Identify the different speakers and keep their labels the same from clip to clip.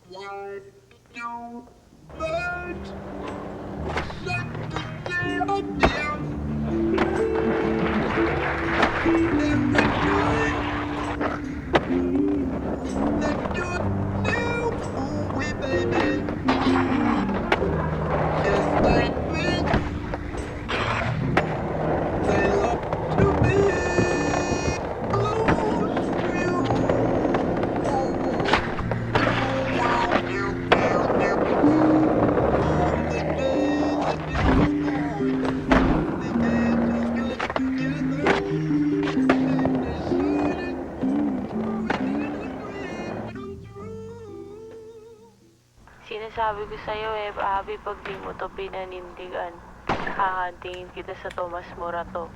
Speaker 1: Why do birds like to stay on every time that you do we baby? Yes, they think they love to be close to you.
Speaker 2: Sinasabi ko sa'yo Abby, pag di mo to pinanindigan, hahantingin kita sa Tomas Morato.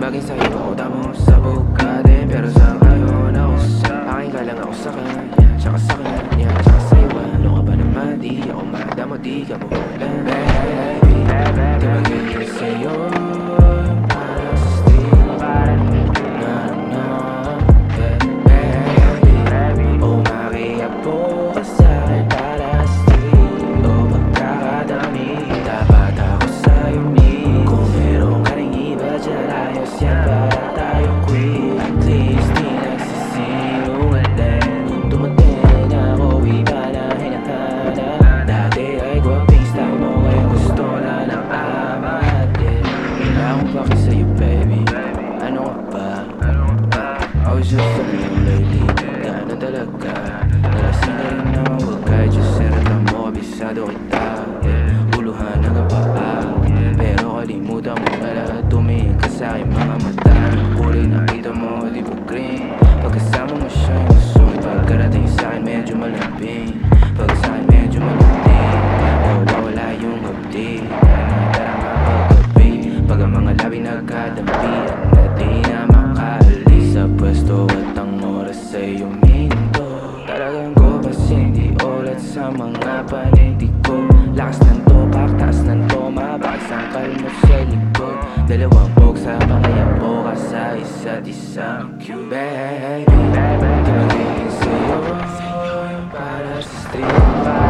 Speaker 3: Bagay sa'yo ako tamo sa buka din. Pero sa ngayon ako sa akin ka lang ako sa kanya. Tsaka sa kanya, tsaka sa iwan. Ano ka ba naman, di ako madamo, di ka mahulan. Baby, di magiging sa'yo para sa street. Baby, umakiapo ka sa'kin para sa street. O pagkakadami, dapat ako sa'yo ni. Kung meron ka rin iba dyan, ayos yan para tayong queen. At least di nagsisinungaling. Kung dumating ako, iba na hinahanap. Dati ay gwaping style mo, ngayon gusto na ng amatin. Wala akong paki sa'yo baby, ano ka ba? I was just fucking lately, gana talaga. Nalasing na rin ako, huwag kahit just seratan mo, kabisado kita. Uluhan na kapaa, pero kalimutan mo na lahat. Tumingin ka sa'kin mga mata, kulay nakita mo, di ba green? Pagkasama mo siya yung gusto, pagkarating sa'kin medyo malambing. Pag sa'kin medyo malambing, wala yung hapdi. Tara nga paggabi, pag ang mga labi nagkadampi, na di na makaalis sa pwesto at ang oras ay uminto. Talagang ko kasing di ulat sa mga panindig ko. Lakas ng topak, taas ng toma, bakas ang kalmo sa likod. Dalawang bog sa pangayapo ka sa isa't isa. Baby, di magiging sa'yo para sa street.